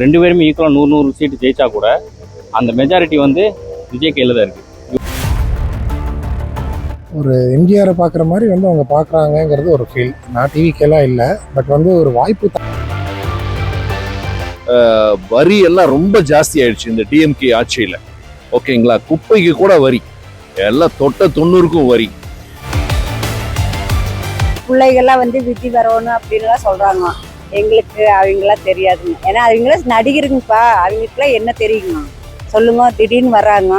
ரெண்டு பேருமே ஈக்குவலாக 100 சீட்டு ஜெயிச்சா கூட அந்த மெஜாரிட்டி வந்து விஜய் கையில் தான் இருக்குது. ஒரு எம்ஜிஆரை பார்க்குற மாதிரி வந்து அவங்க பார்க்குறாங்கங்கிறது ஒரு ஃபீல். நான் டிவிக்கெல்லாம் இல்லை, பட் வந்து ஒரு வாய்ப்பு தான். வரி எல்லாம் ரொம்ப ஜாஸ்தி ஆயிடுச்சு இந்த டிஎம்கே ஆட்சியில். ஓகேங்களா, குப்பைக்கு கூட வரி, எல்லாம் தொட்ட 90க்கும் வரி. பிள்ளைகள்லாம் வந்து விஜய் வரணும் அப்படின்லாம் சொல்றாங்க. எங்களுக்கு அவங்களாம் தெரியாதுங்க, ஏன்னா அவங்களாம் நடிகருங்கப்பா, அவங்களுக்குலாம் என்ன தெரியுங்க சொல்லுங்க. திடீர்னு வர்றாங்க.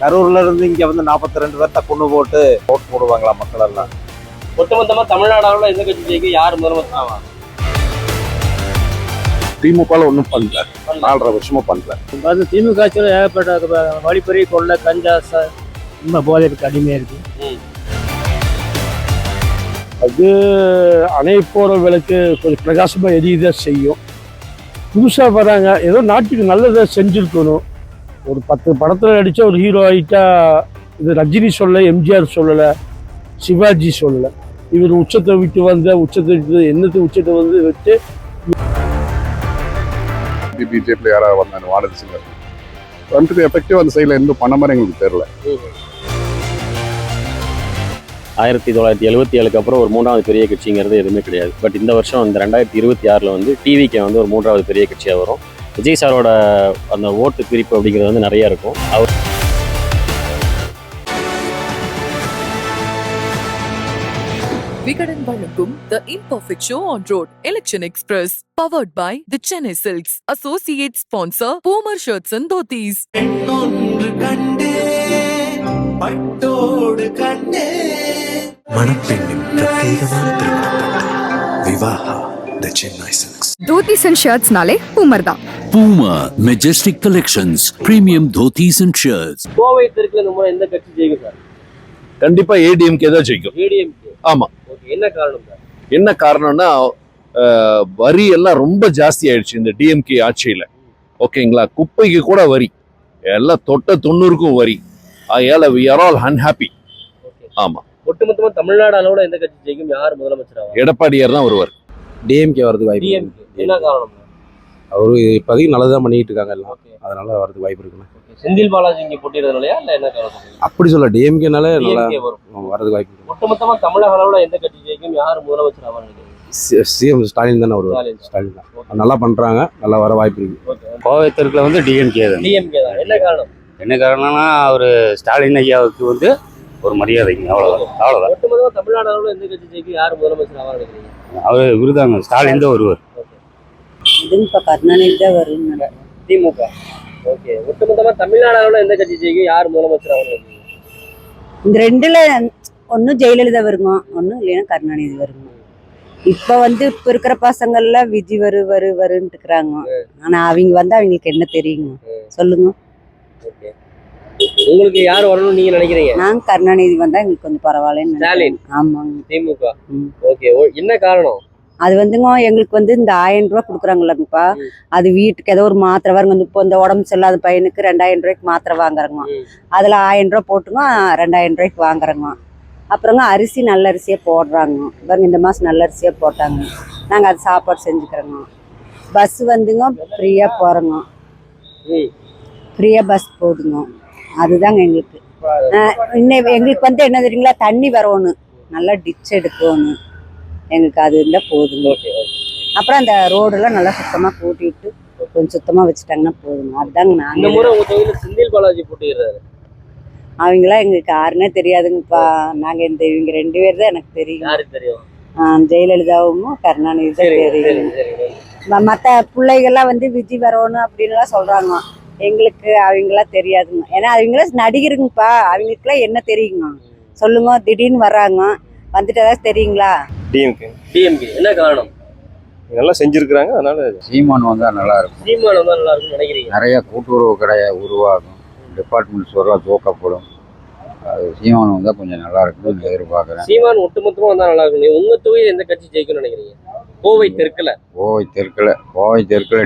கரூர்ல இருந்து இங்க வந்து 42 பேர்த்த கொண்டு போட்டு ஓட்டு போடுவாங்களா மக்கள் எல்லாம்? ஒட்டுமொத்தமா தமிழ்நாடு எந்த கட்சி ஜெயிக்கும், யார் முதலமைச்சர் ஆவாங்க? திமுக ஒன்றும் பண்ணல, 4.5 வருஷமா பண்ணல. அது திமுக ஆட்சியில் ஏகப்பட்ட வழிப்பறி கொள்ள கஞ்சா ரொம்ப போதைக்கு அடிமையாக இருக்கு. அது அணை போகிற விளக்கு கொஞ்சம் பிரகாசமாக எரியதான் செய்யும். புதுசாக வராங்க, ஏதோ நாட்டுக்கு நல்லதை செஞ்சுருக்கணும். ஒரு 10 படத்தில் நடித்தா ஒரு ஹீரோ ஆகிட்டா, இது ரஜினி சொல்லலை, எம்ஜிஆர் சொல்லலை, சிவாஜி சொல்லலை. இவர் உச்சத்தை விட்டு என்னத்தை உச்சத்தை வந்து விட்டு பிஜேபியில் யாராவது வந்தாங்க வானதி சிலர் வந்துட்டு எஃபெக்டிவ் அந்த சைடில் எந்த பண்ண மாதிரி எங்களுக்கு தெரியல. 1977க்கு அப்புறம் ஒரு 3வது பெரிய கட்சிங்கிறது எதுவுமே கிடையாது. பட் இந்த வருஷம் இந்த 2026 வந்து டிவிக்கு வந்து ஒரு 3வது பெரிய கட்சியாக வரும். விஜய் சாரோட அந்த ஓட்டு பிரிப்பு அப்படிங்கிறது வந்து நிறைய இருக்கும். விகடன் வழங்கும் The Imperfect Show on Road Election Express powered by the Chennai Silks. Associate sponsor Poomer Shirts and Dhotis. மணப்பெண்ணின் பிரத்யேகமான திருமணப்பட்டு Vivaha the Chennai Silks. Dhotis and shirts நாலே பூமர் தான். Puma Majestic Collections Premium Dhotis and Shirts. Kovai தெற்குல இந்த முறை எந்த கட்சி ஜெயிக்கும் சார்? கண்டிப்பா ஏடிஎம்கே தான் ஜெயிக்கும். ஏடிஎம்கே. ஆமா. என்ன காரணம் சார்? என்ன காரணம்னா வரி எல்லாம் ரொம்ப ஜாஸ்தி ஆயிடுச்சு இந்த டிஎம்கே ஆட்சியில். ஓகேங்களா, குப்பைக்கு கூட வரி, எல்லாம் தொட்ட 90க்கும் வரி. அதனால we are all unhappy. ஆமா. ஒட்டுமொத்தமா தமிழ்நாடு அளவுல எந்த கட்சி ஜெயிக்கும், யார் முதலமைச்சர் ஆவாங்க? எடப்பாடியார் தான் வருவார். டிஎம்கே வரதுக்கு வாய்ப்பு. என்ன காரணம்? அவரு இப்போதைக்கு நல்லதான் பண்ணிட்டு இருக்காங்க எல்லாம், அதனால வரதுக்கு வாய்ப்பு இருக்குண்ணா. செந்தில் பாலாஜி இங்க போட்டிடுறதுலையா இல்ல என்ன காரணம்? அப்படி சொல்ல டிஎம்கேனால நல்லா வரதுக்கு வாய்ப்பு இருக்கு. ஒட்டுமொத்தமா தமிழக அளவுல எந்த கட்சி ஜெயிக்கும், யார் முதலமைச்சர் ஆவாங்க? சிஎம் ஸ்டாலின் தானே வருவார். ஸ்டாலின் தான் நல்லா பண்றாங்க, நல்லா வர வாய்ப்பு இருக்கு. கோவை தெற்குல வந்து டிஎம்கே தான். டிஎம்கே தான். என்ன காரணம்? என்ன காரணம்னா அவர் ஸ்டாலின் ஐயாவுக்கு வந்து ஒரு மரியாதைங்க, அவ்வளோதான். ஒட்டுமொத்தமா தமிழ்நாடு அளவுல எந்த கட்சி ஜெயிக்கும், யார் முதலமைச்சர் ஆவாங்க நினைக்கிறீங்க? அவர் விருதாங்க, ஸ்டாலின் தான் வருவார். இதுங்க கருணாநிதி தான் வரும். திமுக. ஓகே. ஒட்டுமொத்தமா தமிழ்நாடு அளவுல எந்த கட்சி ஜெயிக்கும், யார் முதலமைச்சர் ஆவாங்க? இந்த ரெண்டுல ஒன்னும் ஜெயலலிதா வருங்க, ஒன்னும் இல்லைன்னா கருணாநிதி வருங்க. இப்ப வந்து இப்ப இருக்கிற பசங்கள்லாம் விஜய் வருன்ட்டு இருக்கிறாங்க. ஆனா அவங்க வந்து அவங்களுக்கு என்ன தெரியுங்க சொல்லுங்க. உங்களுக்கு யார் வரணும்னு நீங்க நினைக்கிறீங்க? நாங்க கருணாநிதி வந்தா எங்களுக்கு கொஞ்சம் பரவாயில்லன்னு. ஸ்டாலின். ஆமாங்க. திமுக. ஓகே. என்ன காரணம்? அது வந்துங்க எங்களுக்கு வந்து இந்த 1000 ரூபாய் கொடுக்குறாங்கல்லங்கப்பா, அது வீட்டுக்கு ஏதோ ஒரு மாத்திரை வருங்க. இப்போ இந்த உடம்பு சரியில்லாத பையனுக்கு 2000 ரூபாய்க்கு மாத்திரை வாங்குறோங்க. அதுல 1000 ரூபாய் போட்டுங்க 2000 ரூபாய்க்கு வாங்குறோங்க. அப்புறங்க அரிசி நல்ல அரிசியே போடுறாங்க பாருங்க. இந்த மாதம் நல்ல அரிசியே போட்டாங்க, நாங்கள் அது சாப்பாடு செஞ்சுக்கிறோங்க. பஸ் வந்துங்க ஃப்ரீயா போகிறோங்க, ஃப்ரீயா பஸ் போதுங்க. அதுதாங்க எங்களுக்கு. இன்னும் எங்களுக்கு வந்து என்ன தெரியுங்களா, தண்ணி வரணும், நல்லா டிச் எடுக்கணும் எங்களுக்கு, அது இருந்தால் போதுங்க. அப்புறம் அந்த ரோடெல்லாம் நல்லா சுத்தமாக கூட்டிட்டு கொஞ்சம் சுத்தமாக வச்சுட்டாங்கன்னா போதுங்க. அதுதாங்க நாங்கள். செந்தில் பாலாஜி போட்டிடுறாரு. அவங்களாம் எங்களுக்கு யாருன்னே தெரியாதுங்கப்பா. நாங்கள் இவங்க 2 பேர் தான் எனக்கு தெரியும். ஜெயலலிதாவும் கருணாநிதி தான் தெரியும். மற்ற பிள்ளைகள்லாம் வந்து விஜய் வரணும் அப்படின்லாம் சொல்றாங்க. எங்களுக்கு அவங்களாம் தெரியாதுங்க, ஏன்னா அவங்களாம் நடிகருங்கப்பா, அவங்களுக்குலாம் என்ன தெரியுங்க சொல்லுங்க. திடீர்னு வர்றாங்க, வந்துட்டு ஏதாவது தெரியுங்களா? டிஎம்கே. என்ன காரணம்? நல்லா செஞ்சிருக்கிறாங்க, அதனால சீமான் வந்தால் நல்லா இருக்கும். சீமான் வந்தால் நல்லா இருக்கும்னு நினைக்கிறீங்க? நிறைய கூட்டுறவு கடையை உருவாகும், டிபார்ட்மெண்ட்ஸ் துவக்கப்படும். அது சீமான் வந்தால் கொஞ்சம் நல்லா இருக்குன்னு எதிர்பார்க்குறேன். சீமான் ஒட்டுமொத்தமாக வந்தால் நல்லா இருக்கும். உங்க தொகுதியில் எந்த கட்சி ஜெயிக்கும்னு நினைக்கிறீங்க? கோவை தெற்குல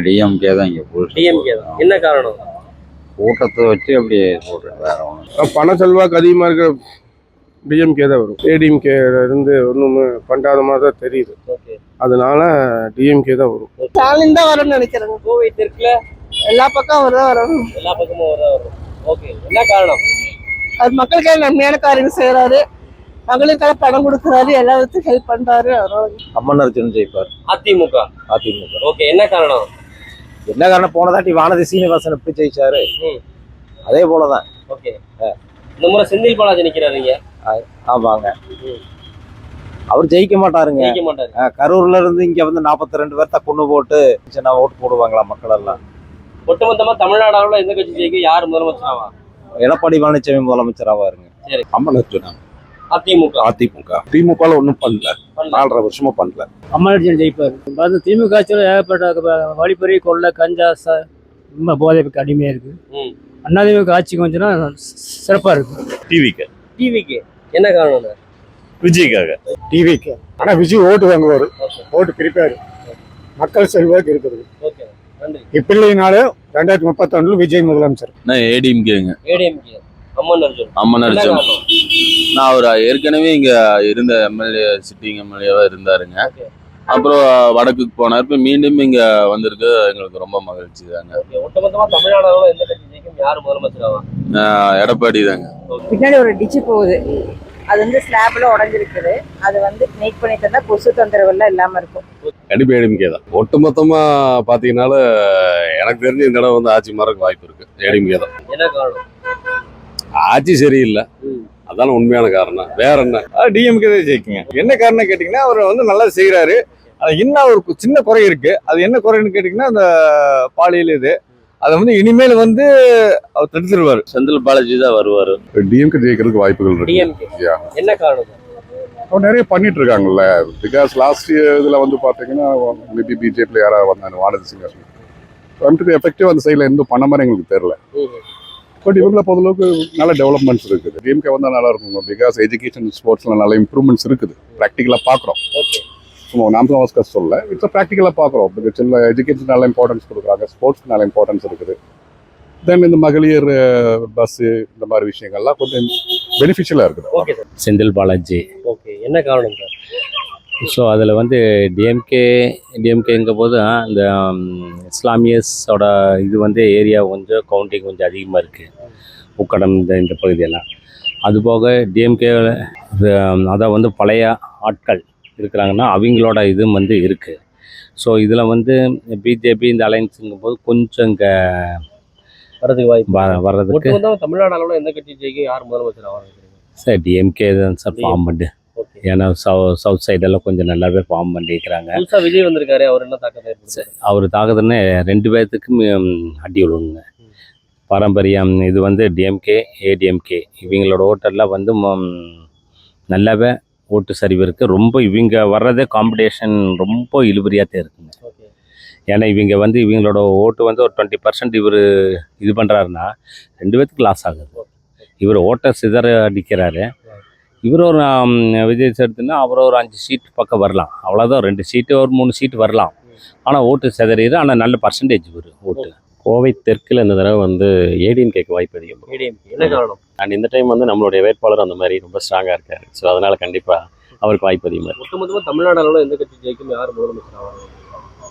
டிஎம்கே தான் இங்கே ஃபுல். டிஎம்கே தான். என்ன காரணம்? கூட்டத்தை வச்சு அப்படி சொல்கிறேன், வேற ஒன்று. பண செல்வாக்கு அதிகமாக இருக்கிற டிஎம்கே தான் வரும். ஏடிஎம்கே இருந்து ஒன்றுமே பண்ணாத மாதிரி தான் தெரியுது. ஓகே. அதனால டிஎம்கே தான் வரும். ஸ்டாலின் தான் வரும்னு நினைக்கிறேங்க. கோவை தெற்குல எல்லா பக்கம் அவர் தான் வரணும். எல்லா பக்கமும் வரும். ஓகே, என்ன காரணம்? அது மக்களுக்கே நன்மையான காரியம் செய்யறாரு, மகளுக்கெல்லாம் பணம் கொடுக்குறாரு, எல்லாத்துக்கும் ஹெல்ப் பண்றாரு. அம்மன் அர்ஜுன் ஜெயிப்பார். அதிமுக. ஓகே, என்ன காரணம்? என்ன காரணம், போனதாட்டி வானதி சீனிவாசன் எப்படி ஜெயிச்சாரு அதே போலதான். ஓகே, இந்த முறை செந்தில் பாலாஜி நிக்கிறாருங்க. ஆமாங்க, அவர் ஜெயிக்க மாட்டாருங்க. கரூர்ல இருந்து இங்க வந்து 42 பேர்த்த கொண்டு போட்டு சின்ன ஓட்டு போடுவாங்களா மக்கள் எல்லாம். ஒட்டுமொத்தமா தமிழ்நாடு அளவுல எந்த கட்சி ஜெயிக்கும், யார் முதலமைச்சராவா? எடப்பாடி பழனிசாமி முதலமைச்சர் ஆவாருங்க. சரி, அம்மன் அர்ஜுன். அதிமுக திமுக ஒன்றும் பண்ணல, 4.5 வருஷமா பண்ணல. அமர்ஜன் ஜெயிப்பார். அது திமுக ஆட்சியில் ஏகப்பட்ட வழிப்பறி கொள்ளை கஞ்சா ரொம்ப போதைக்கு அடிமையா இருக்கு. அதிமுக ஆட்சிக்கு வந்துச்சுன்னா சிறப்பா இருக்கு. டிவிக்கு என்ன காரணம்? விஜய்க்காக. டிவிக்கு ஆனா விஜய் ஓட்டு வாங்குவாரு, ஓட்டு பிரிப்பாரு, மக்கள் செல்வாக்கு இருக்குது. ஓகே, நன்றி. இப்படினாலும் 2031 விஜய் முதலமைச்சர். ஏடிஎம்கேங்க. அம்மன் அர்ஜுன். நான் அவர் ஏற்கனவே இங்க இருந்த எம்எல்ஏ, சிட்டிங் எம்எல்ஏவா இருந்தாருங்க. அப்புறம் வடக்குக்கு போனார், இப்போ மீண்டும் இங்க வந்திருக்கு. எங்களுக்கு ரொம்ப மகிழ்ச்சி தாங்க. ஒட்டுமொத்தமா தமிழ்நாடு எந்த கட்சி ஜெயிக்கும், யார் முதலமைச்சர் ஆவா? எடப்பாடி தாங்க. பின்னாடி ஒரு டிச்சு போகுது, அது வந்து ஸ்லாப்ல உடஞ்சிருக்குது. அது வந்து மேக் பண்ணி தந்தா கொசு தொந்தரவுலாம் இல்லாம இருக்கும். கண்டிப்பா ஏடிஎம்கே தான். ஒட்டுமொத்தமா பாத்தீங்கன்னால எனக்கு தெரிஞ்ச இந்த இடம் வந்து ஆட்சி மாறக்கு வாய்ப்பு இருக்கு. ஏடிஎம்கே தான். என்ன காரணம்? ஆட்சி சரியில்லை, அதான உண்மையான காரணம். வேற என்ன? டிஎம்கே தான் ஜெயிக்குங்க. என்ன காரணம் கேட்டீங்கன்னா, அவர் வந்து நல்லா செய்யறாரு. அது இன்னும் ஒரு சின்ன குறை இருக்கு. அது என்ன குறைன்னு கேட்டீங்கன்னா, அந்த பாலியல் இது அதை வந்து இனிமேல் வந்து அவர் தடுத்துருவாரு. செந்தில் பாலாஜி தான் வருவாரு. டிஎம்கே ஜெயிக்கிறதுக்கு வாய்ப்புகள் இருக்கு. என்ன காரணம்? அவர் நிறைய பண்ணிட்டு இருக்காங்கல்ல. பிகாஸ் லாஸ்ட் இதுல வந்து பாத்தீங்கன்னா மேபி பிஜேபியில் யாராவது வந்தாங்க, வானதி சிங்காசன் வந்துட்டு எஃபெக்டிவ் அந்த சைடில் எந்த பண்ண மாதிரி எங்களுக்கு தெரியல. பட் இவங்கள பொறுத்தளவுக்கு நல்ல டெவலப்மெண்ட்ஸ் இருக்குது. டிஎம்கே வந்தால் நல்லா இருக்கும். பிகாஸ் எஜுகேஷன் ஸ்போர்ட்ஸ்ல நல்ல இம்ப்ரூவ்மெண்ட்ஸ் இருக்குது. ப்ராக்டிக்கலாக பார்க்குறோம். சும்மா நாம வாஸ்கர் சொல்ல, இட்ஸ் ப்ராக்டிக்கலாக பார்க்குறோம். பிகாஸ் எஜுகேஷன் நல்ல இம்பார்ட்டன்ஸ் கொடுக்குறாங்க, ஸ்போர்ட்ஸ்க்கு நல்ல இம்பார்ட்டன்ஸ் இருக்குது. தென் இந்த மகளிர் பஸ்ஸு இந்த மாதிரி விஷயங்கள்லாம் கொஞ்சம் பெனிஃபிஷியலாக இருக்குது. Okay sir. Senthil Balaji. Okay, என்ன காரணம் சார்? ஸோ அதில் வந்து டிஎம்கேங்க போது இந்த இஸ்லாமியஸோட இது வந்து ஏரியா கொஞ்சம் கவுண்டிங் கொஞ்சம் அதிகமாக இருக்குது. உக்கடம் இந்த பகுதியெல்லாம். அதுபோக டிஎம்கே அதை வந்து பழைய ஆட்கள் இருக்கிறாங்கன்னா அவங்களோட இதுவும் வந்து இருக்குது. ஸோ இதில் வந்து பிஜேபி இந்த அலைன்ஸுங்கும் போது கொஞ்சம் இங்கே வர்றதுக்கு தமிழ்நாடு அளவில் எந்த கட்சி ஜெயிக்கும், யார் முதலமைச்சர் ஆவாங்க சார்? டிஎம்கே தான் சார் ஃபார்ம் பண்ணு. ஏன்னா சவுத் சைடெல்லாம் கொஞ்சம் நல்லாவே ஃபார்ம் பண்ணிக்கிறாங்க. விஜய் வந்திருக்காரு, அவர் என்ன தாக்கத்தை? அவர் தாக்கத்துன்னு 2 பேர்த்துக்கும் அடி விடுவாங்க. பாரம்பரியம் இது வந்து டிஎம்கே ஏடிஎம்கே இவங்களோட ஓட்டெல்லாம் வந்து நல்லாவே ஓட்டு சரிவு இருக்குது. ரொம்ப இவங்க வர்றதே காம்படிஷன் ரொம்ப இழுபறியாகத்தான் இருக்குங்க. ஏன்னா இவங்க வந்து இவங்களோட ஓட்டு வந்து ஒரு 20% இவர் இது பண்ணுறாருன்னா 2 பேர்த்துக்கு லாஸ் ஆகுது. இவர் ஓட்டை சிதற அடிக்கிறாரு. இவர் ஒரு விஜய் எடுத்துன்னா அவர் ஒரு 5 சீட் பக்கம் வரலாம், அவ்வளோதான். 2 சீட்டு ஒரு 3 சீட்டு வரலாம். ஆனால் ஓட்டு சிதறிடு. ஆனால் நல்ல பர்சன்டேஜ் வரும் ஓட்டு. கோவை தெற்கில் இந்த தடவை வந்து ஏடிஎம்கேக்கு வாய்ப்பு அதிகம். என்ன காரணம்? அண்ட் இந்த டைம் வந்து நம்மளுடைய வேட்பாளர் அந்த மாதிரி ரொம்ப ஸ்ட்ராங்காக இருக்காரு. ஸோ அதனால் கண்டிப்பாக அவருக்கு வாய்ப்பு அதிகமாக. மொத்தமொத்தமாக தமிழ்நாடு அளவில் எந்த கட்சி ஜெயிக்கும், யார் முதலமைச்சர் ஆவாங்க?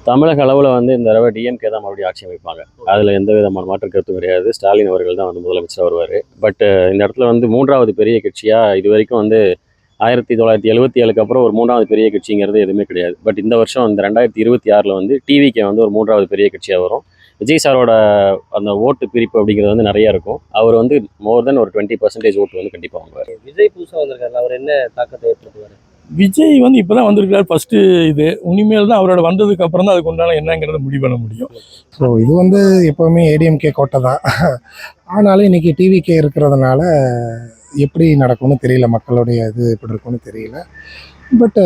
தமிழக அளவில் வந்து இந்த தடவை டிஎம்கே தான் மறுபடியும் ஆட்சி அமைப்பாங்க. அதில் எந்த விதமான மாற்று கருத்தும் கிடையாது. ஸ்டாலின் அவர்கள் தான் வந்து முதலமைச்சராக வருவார். பட் இந்த இடத்துல வந்து 3வது பெரிய கட்சியாக இது வரைக்கும் வந்து 1977க்கு அப்புறம் ஒரு 3வது பெரிய கட்சிங்கிறது எதுவுமே கிடையாது. பட் இந்த வருஷம் இந்த 2026 வந்து டிவிக்கே வந்து ஒரு 3வது பெரிய கட்சியாக வரும். விஜய் சாரோட அந்த ஓட்டு பிரிப்பு அப்படிங்கிறது வந்து நிறையா இருக்கும். அவர் வந்து மோர் தென் ஒரு 20% ஓட்டு வந்து கண்டிப்பாக வாங்குவார். விஜய் புதுசாக வந்திருக்காரு, அவர் என்ன தாக்கத்தை ஏற்படுத்துவார்? விஜய் வந்து இப்போ தான் வந்திருக்காரு ஃபஸ்ட்டு. இது இனிமேல் தான் அவரோட வந்ததுக்கு அப்புறம் தான் அதுக்கு உண்டான என்னங்கிறத முடிவு பண்ண முடியும். ஸோ இது வந்து எப்போவுமே ஏடிஎம்கே கோட்டை தான். ஆனாலும் இன்றைக்கி டிவிகே இருக்கிறதுனால எப்படி நடக்கும்னு தெரியல, மக்களுடைய இது எப்படி இருக்கும்னு தெரியல. பட்டு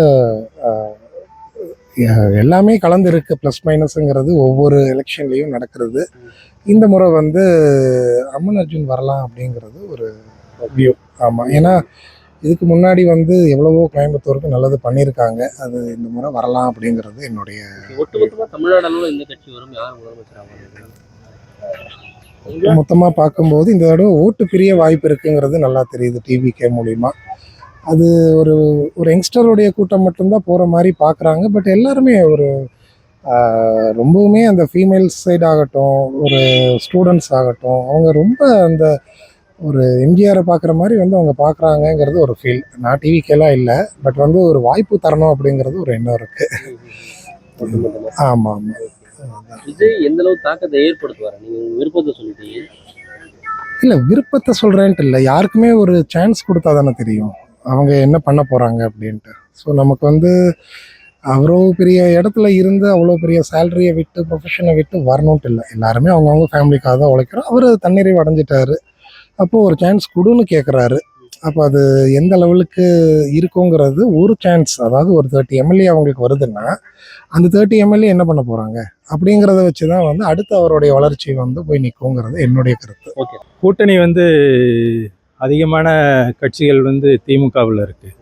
எல்லாமே கலந்து இருக்குது. ப்ளஸ் மைனஸுங்கிறது ஒவ்வொரு எலெக்ஷன்லேயும் நடக்கிறது. இந்த முறை வந்து அம்மன் அர்ஜுன் வரலாம் அப்படிங்கிறது ஒரு வியூ. ஆமாம், ஏன்னா இதுக்கு முன்னாடி வந்து எவ்வளவோ கோயம்புத்தூருக்கு நல்லது பண்ணியிருக்காங்க. அது இந்த முறை வரலாம் அப்படிங்கிறது என்னுடைய. ஒட்டுமொத்தமாக தமிழ்நாடு அளவில் இந்த கட்சி வரும், யார் முதலமைச்சர் ஆவாங்க? மொத்தமாக பார்க்கும்போது இந்த தடவை ஓட்டு பிரிய வாய்ப்பு இருக்குங்கிறது நல்லா தெரியுது டிவிகே மூலிமா. அது ஒரு ஒரு யங்ஸ்டருடைய கூட்டம் மட்டும்தான் போகிற மாதிரி பார்க்குறாங்க. பட் எல்லாருமே ஒரு ரொம்பவுமே அந்த ஃபீமேல் சைடு ஆகட்டும், ஒரு ஸ்டூடெண்ட்ஸ் ஆகட்டும், அவங்க ரொம்ப அந்த ஒரு எம்ஜிஆரை பார்க்குற மாதிரி வந்து அவங்க பார்க்குறாங்கங்கிறது ஒரு ஃபீல். நான் டிவிக்கெல்லாம் இல்லை, பட் வந்து ஒரு வாய்ப்பு தரணும் அப்படிங்கிறது ஒரு எண்ணம் இருக்குது. ஆமாம் ஆமாம். விஜய் எந்த அளவு தாக்கத்தை ஏற்படுத்துவார்? நீங்க உங்க விருப்பத்தை சொல்லிட்டீங்க. இல்லை, விருப்பத்தை சொல்கிறேன்ட்டு இல்லை, யாருக்குமே ஒரு சான்ஸ் கொடுத்தா தானே தெரியும் அவங்க என்ன பண்ண போகிறாங்க அப்படின்ட்டு. ஸோ நமக்கு வந்து அவ்வளோ பெரிய இடத்துல இருந்து அவ்வளோ பெரிய சேலரியை விட்டு ப்ரொஃபஷனை விட்டு வரணுன்ட்டு இல்லை. எல்லாருமே அவங்கவுங்க ஃபேமிலிக்காக தான் உழைக்கிறோம். அவர் தன்னிறைவு அடைஞ்சிட்டாரு. அப்போது ஒரு சான்ஸ் கொடுன்னு கேட்குறாரு. அப்போ அது எந்த லெவலுக்கு இருக்குங்கிறது ஒரு சான்ஸ், அதாவது ஒரு 30 எம்எல்ஏ அவங்களுக்கு வருதுன்னா அந்த 30 எம்எல்ஏ என்ன பண்ண போகிறாங்க அப்படிங்கிறத வச்சு தான் வந்து அடுத்து அவருடைய வளர்ச்சி வந்து போய் நிற்குங்கிறது என்னுடைய கருத்து. ஓகே. கூட்டணி வந்து அதிகமான கட்சிகள் வந்து திமுகவில் இருக்குது.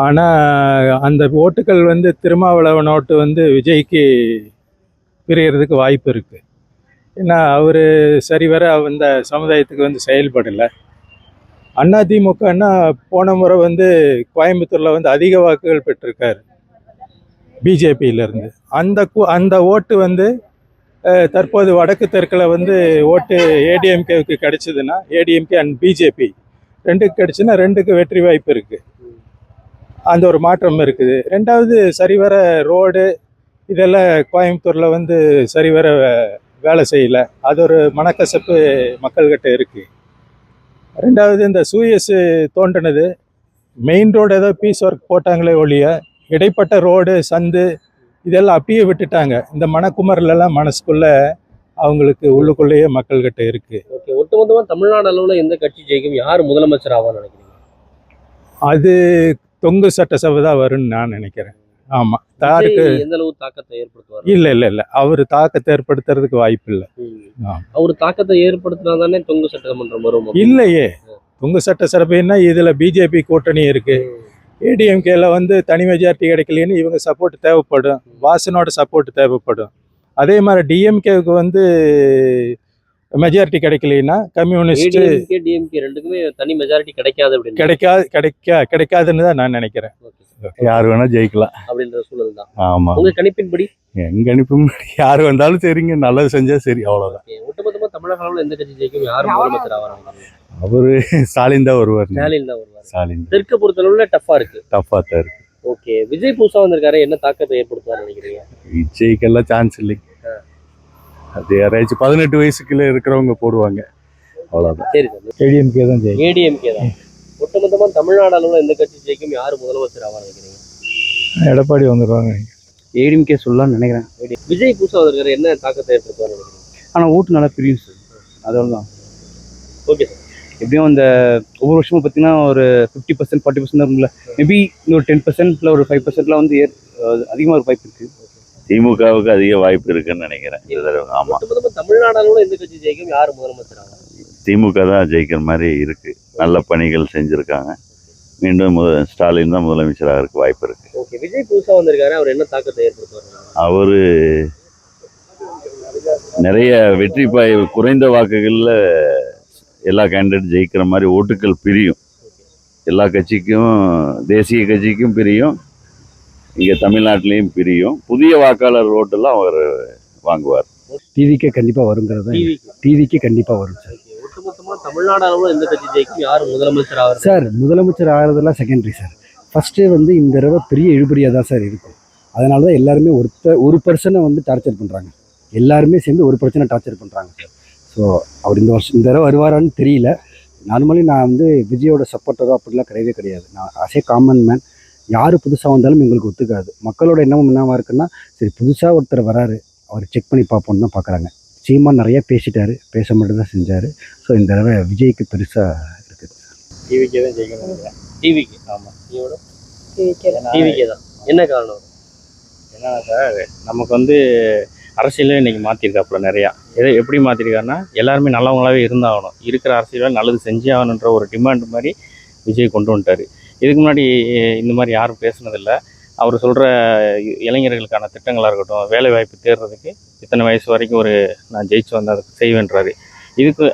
ஆனால் அந்த ஓட்டுகள் வந்து திருமாவளவன் ஓட்டு வந்து விஜய்க்கு பிரியறதுக்கு வாய்ப்பு இருக்குது. ஏன்னா அவர் சரிவர அந்த சமுதாயத்துக்கு வந்து செயல்படலை. அதிமுகன்னா போன முறை வந்து கோயம்புத்தூரில் வந்து அதிக வாக்குகள் பெற்றிருக்காரு பிஜேபியிலேருந்து. அந்த ஓட்டு வந்து தற்போது வடக்கு தெற்கில் வந்து ஓட்டு ஏடிஎம்கேவுக்கு கிடைச்சதுன்னா, ஏடிஎம்கே அண்ட் பிஜேபி ரெண்டுக்கு கிடைச்சுன்னா ரெண்டுக்கு வெற்றி வாய்ப்பு இருக்குது. அந்த ஒரு மாற்றம் இருக்குது. ரெண்டாவது, சரிவர ரோடு இதெல்லாம் கோயம்புத்தூரில் வந்து சரிவர வேலை செய்யலை. அது ஒரு மனக்கசப்பு மக்கள்கிட்ட இருக்குது. ரெண்டாவது, இந்த சூயஸ் தோன்றினது மெயின் ரோடு ஏதோ பீஸ் ஒர்க் போட்டாங்களே ஒழிய இடைப்பட்ட ரோடு சந்து இதெல்லாம் அப்பயே விட்டுட்டாங்க. இந்த மனக்குமரிலெல்லாம் மனசுக்குள்ள அவங்களுக்கு உள்ளுக்குள்ளேயே மக்கள்கிட்ட இருக்குது. ஓகே. ஒட்டுமொத்தமா தமிழ்நாடு அளவுல எந்த கட்சி ஜெயிக்கும், யார் முதலமைச்சர் ஆவான்னு நினைக்கிறீங்க? அது தொங்கு சட்டசபை தான் வரும்னு நான் நினைக்கிறேன். ஆமாம். தாருக்கு எந்த அளவு தாக்கத்தை ஏற்படுத்துவார்? இல்லை அவர் தாக்கத்தை ஏற்படுத்துறதுக்கு வாய்ப்பு இல்லை. அவர் தாக்கத்தை ஏற்படுத்தினா தானே தொங்கு சட்டமன்றம் வரும். இல்லையே, தொங்கு சட்டசபைன்னா இதில் பிஜேபி கூட்டணி இருக்குது. ஏடிஎம்கேல வந்து தனி மெஜாரிட்டி கிடைக்கலன்னு இவங்க சப்போர்ட் தேவைப்படும், வாசனோட சப்போர்ட் தேவைப்படும். அதே மாதிரி டிஎம்கேவுக்கு வந்து மெஜாரிட்டி கிடைக்கலன்னா கம்யூனிஸ்ட் டிஎம்கே ரெண்டுக்குமே தனி மெஜாரிட்டி கிடைக்காது அப்படின்னு கிடைக்காதுன்னு தான் நான் நினைக்கிறேன். யார் வேணா ஜெயிக்கலாம் அப்படின்ற சூழல் தான். ஆமா, உங்க கணிப்பின்படி? எங்க அனுப்பும் யார் வந்தாலும் சரிங்க, நல்லது செஞ்சா சரி, அவ்வளவுதான். ஒட்டுமொத்தமா தமிழக அளவுல எந்த கட்சி ஜெயிக்கும், யார் முதலமைச்சர் ஆவாங்க? அவரு ஸ்டாலின் தான் வருவார். ஸ்டாலின் தான் வருவார். ஸ்டாலின் தெற்கு பொறுத்தளவுல டஃப்பா இருக்கு. டஃப்பா தான் இருக்கு. ஓகே. விஜய் புதுசா வந்திருக்காரு, என்ன தாக்கத்தை ஏற்படுத்துவார் நினைக்கிறீங்க? விஜய்க்கெல்லாம் சான்ஸ் இல்லை. அது யாராச்சும் 18 வயசுக்குள்ள இருக்கிறவங்க போடுவாங்க, அவ்வளவுதான். சரி சார். ஏடிஎம்கே தான் ஜெயிக்கும். ஏடிஎம்கே தான். ஒட்டுமொத்தமா தமிழ்நாடு அளவுல எந்த கட்சி ஜெயிக்கும், யார் முதலமைச்சர் ஆவார் நினைக்கிறீங்க? எடப்பாடி வந்துடுவாங்க. ஏடிஎம்கே சொல்லலாம்னு நினைக்கிறேன். விஜய் புதுசா வந்திருக்காரு, என்ன தாக்கத்தை ஏற்படுத்துவார் நினைக்கிறீங்க? ஆனால் ஓட்டு நல்லா பிரியும் சார், அதோட தான். Okay sir. எப்படியும் இந்த ஒவ்வொரு வருஷமும் பார்த்தீங்கன்னா ஒரு 50% 40% தான் இருக்கும்ல. மேபி இன்னொரு 10% இல்லை ஒரு 5% வந்து அதிகமாக ஒரு வாய்ப்பு இருக்குது. திமுகவுக்கு அதிக வாய்ப்பு இருக்குன்னு நினைக்கிறேன். ஆமா, தமிழ்நாடு அளவுல எந்த கட்சி ஜெயிக்கும், யார் முதலமைச்சர் ஆவார்? திமுக தான் ஜெயிக்கிற மாதிரி இருக்கு. நல்ல பணிகள் செஞ்சிருக்காங்க. மீண்டும் ஸ்டாலின் தான் முதலமைச்சராக இருக்க வாய்ப்பு இருக்கு. ஓகே. விஜய் புதுசா வந்திருக்காரு, அவர் என்ன தாக்கத்தை ஏற்படுத்துவார்? அவரு நிறைய வெற்றி குறைந்த வாக்குகளில் எல்லா கேண்டிடேட் ஜெயிக்கிற மாதிரி ஓட்டுக்கள் பிரியும். எல்லா கட்சிக்கும், தேசிய கட்சிக்கும் பிரியும், இங்கே தமிழ்நாட்டிலையும் பிரியும். புதிய வாக்காளர் ஓட்டெல்லாம் அவர் வாங்குவார். டிவிக்கே கண்டிப்பாக வருங்கிறது தான். டிவிக்கே கண்டிப்பாக வரும் சார். ஒட்டுமொத்தமா தமிழ்நாடு அளவுல எந்த கட்சி ஜெயிக்கும், யார் முதலமைச்சர் ஆவார்? சார், முதலமைச்சர் ஆகிறதெல்லாம் செகண்டரி சார். ஃபஸ்ட்டு வந்து இந்த தடவை பெரிய இழுபறியாக தான் சார் இருக்கும். அதனால தான் எல்லாருமே ஒரு பர்சனை வந்து டார்ச்சர் பண்ணுறாங்க. எல்லாருமே சேர்ந்து ஒரு பிரச்சனை டார்ச்சர் பண்ணுறாங்க சார். ஸோ அவர் இந்த தடவை வருவாரான்னு தெரியல. நார்மலி நான் வந்து விஜயோட சப்போர்ட்டரோ அப்படிலாம் கிடையவே கிடையாது. நான் அசே காமன் மேன். யார் புதுசாக வந்தாலும் எங்களுக்கு ஒத்துக்காது. மக்களோட எண்ணமும் என்னவாக இருக்குன்னா, சரி புதுசாக ஒருத்தர் வராரு, அவர் செக் பண்ணி பார்ப்போன்னு தான் பார்க்குறாங்க. சீமான் நிறைய பேசிட்டாரு, பேச மட்டும் தான் செஞ்சார். ஸோ இந்த தடவை விஜய்க்கு பெருசாக இருக்குது. டிவிக்கே தான் ஜெயிக்கணும். டிவிக்கு. ஆமாம். டிவிக்கே தான். என்ன காரணம்? என்னன்னா சார், நமக்கு வந்து அரசியலே இன்றைக்கி மாற்றிருக்காப்புல நிறையா. எப்படி மாற்றிருக்காருன்னா, எல்லாருமே நல்லவங்களாகவே இருந்தாகணும், இருக்கிற அரசியலில் நல்லது செஞ்சே ஆகணுன்ற ஒரு டிமாண்ட் மாதிரி விஜய் கொண்டு வந்துட்டார். இதுக்கு முன்னாடி இந்த மாதிரி யாரும் பேசுனதில்லை. அவர் சொல்கிற இளைஞர்களுக்கான திட்டங்களாக இருக்கட்டும், வேலைவாய்ப்பு தேடுறதுக்கு இத்தனை வயசு வரைக்கும் நான் ஜெயிச்சு வந்து அதை செய்வேன்றாரு.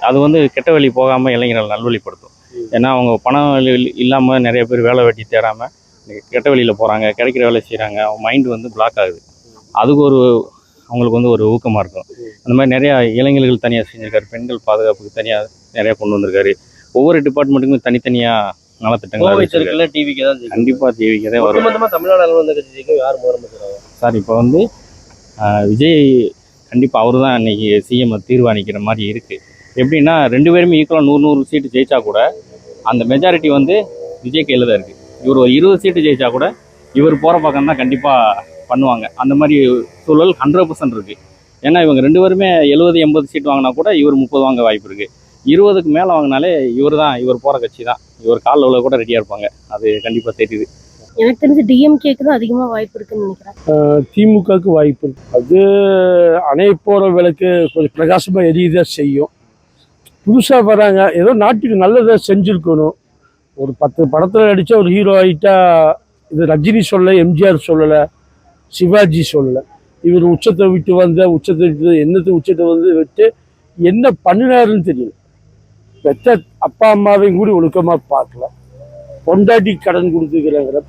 அது வந்து கெட்ட வழி போகாமல் இளைஞர்கள் நல்வழிப்படுத்தும். ஏன்னா அவங்க பணம் இல்லாமல் நிறைய பேர் வேலை வெட்டி தேடாமல் கெட்ட வழியில் போகிறாங்க, கிடைக்கிற வேலை செய்கிறாங்க, அவங்க மைண்டு வந்து பிளாக் ஆகுது. அதுக்கு அவங்களுக்கு வந்து ஒரு ஊக்கமாக இருக்கும். அந்த மாதிரி நிறையா இளைஞர்கள் தனியாக செஞ்சுருக்காரு, பெண்கள் பாதுகாப்புக்கு தனியாக நிறையா கொண்டு வந்திருக்காரு. ஒவ்வொரு டிபார்ட்மெண்ட்டுக்கும் தனித்தனியாக நலத்திட்டங்கள் கோவைத்திற்குள்ள டிவிக்கு தான் ஜெயிக்கும். கண்டிப்பாக டிவிக்கு தான் வரும். ஒட்டுமொத்தமா தமிழ்நாடு அளவில் எந்த கட்சி ஜெயிக்கும், யார் முதலமைச்சர் ஆகும்? சார் இப்போ வந்து விஜய் கண்டிப்பாக அவர் தான் இன்றைக்கி சிஎம் தீர்மானிக்கிற மாதிரி இருக்குது. எப்படின்னா 2 பேருமே ஈக்குவலாக 100 சீட்டு ஜெயிச்சா கூட அந்த மெஜாரிட்டி வந்து விஜய் கையில் தான் இருக்குது. இவர் ஒரு 20 சீட்டு ஜெயிச்சா கூட இவர் போகிற பக்கம் தான் கண்டிப்பாக பண்ணுவாங்க. அந்த மாதிரி சூழல் 100% இருக்குது. ஏன்னா இவங்க 2 பேருமே 70-80 சீட் வாங்கினா கூட இவர் 30 வாங்க வாய்ப்பு இருக்குது. 20க்கு மேலே வாங்கினாலே இவர் போகிற கட்சி தான். இவர் காலில் உள்ள கூட ரெடியாக இருப்பாங்க. அது கண்டிப்பாக தெரியுது. எனக்கு தெரிஞ்சு டிஎம்கேக்கு தான் அதிகமாக வாய்ப்பு இருக்குன்னு நினைக்கிறேன். திமுகவுக்கு வாய்ப்பு இருக்கு. அது அணை போகிற விளக்கு கொஞ்சம் பிரகாசமாக எரியதான் செய்யும். புதுசாக வராங்க, ஏதோ நாட்டுக்கு நல்லதை செஞ்சுருக்கணும். ஒரு 10 படத்தில் நடித்தா ஒரு ஹீரோ ஆகிட்டா, இது ரஜினி சொல்லலை, எம்ஜிஆர் சொல்லலை, சிவாஜி சொல்லலை. இவர் உச்சத்தை விட்டு உச்சத்தை விட்டு என்ன பண்ணினாருன்னு தெரியல. பெற்ற அப்பா அம்மாவையும் கூட ஒழுக்கமாக பார்க்கல, பொண்டாட்டி கடன் கொடுத்துக்கிறாங்கிற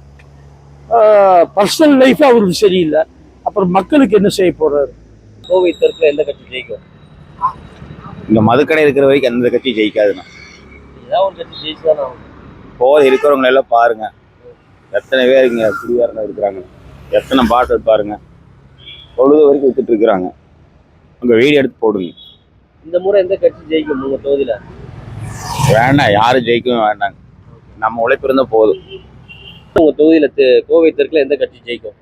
பர்சனல் லைஃப் அவருக்கு சரியில்லை. அப்புறம் மக்களுக்கு என்ன செய்ய போறாரு? கோவை தெற்குல எந்த கட்சி ஜெயிக்கும்? இந்த மதுக்கடை இருக்கிற வரைக்கும் எந்த கட்சி ஜெயிக்காதுண்ணா. ஏதாவது ஒரு கட்சி ஜெயிச்சுதானே ஆகும். போதை இருக்கிறவங்க எல்லாம் பாருங்க, எத்தனை பேர் இங்கே குடியாரங்க இருக்கிறாங்க, எத்தனை பாட்டில் பாருங்க, பொழுது வரைக்கும் வித்துட்டு இருக்கிறாங்க. உங்க வீடியோ எடுத்து போடுங்க. இந்த முறை எந்த கட்சி ஜெயிக்கும் உங்க தொகுதியில? வேண்டாம், யாரும் ஜெயிக்கவும் வேண்டாங்க, நம்ம உழைப்பு இருந்தால் போதும். உங்க தொகுதியில கோவை தெற்குல எந்த கட்சி ஜெயிக்கும்?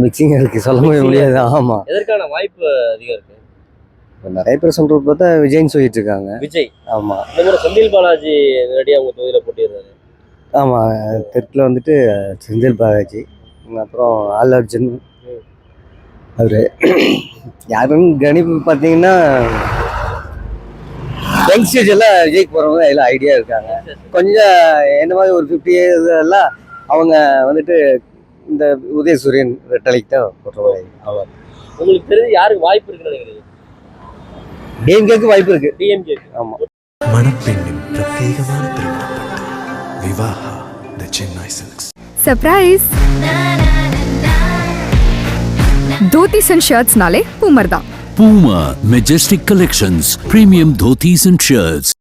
மிக்சிங் இருக்கு, சொல்ல முடியாது. ஆமா, எதற்கான வாய்ப்பு அதிகம் இருக்கு? நிறைய பேர் சொல்றது பார்த்தா விஜய்னு சொல்லிட்டு இருக்காங்க. விஜய். ஆமா, இந்த முறை செந்தில் பாலாஜி நேரடியாக உங்க தொகுதியில போட்டிடுறாரு. ஆமா, தெற்குல வந்துட்டு செந்தில் பாலாஜி, அப்புறம் ஆல் அர்ஜுன். அவரு யாருன்னு கணிப்பு பார்த்தீங்கன்னா யங்ஸ்டர்ஸ் எல்லாம் விஜய்க்கு போறவங்க எல்லாம் ஐடியா இருக்காங்க. கொஞ்சம் என்ன மாதிரி ஒரு 50 years எல்லாம் அவங்க வந்துட்டு இந்த உதயசூரியன் ரெட்டலைக்கு தான் போட்டுருவாங்க. அவ்வளோ. உங்களுக்கு தெரிஞ்சு யாருக்கு வாய்ப்பு இருக்குன்னு நினைக்கிறீங்க? டிஎம்கேக்கு வாய்ப்பு இருக்கு. டிஎம்கேக்கு. ஆமா. மணப்பெண்ணின் பிரத்யேகமான திருமணம் Vivaha the Chennai silks. Surprise! Dhotis and shirts नाले पूमर दा. Puma Majestic Collections, premium dhotis and shirts.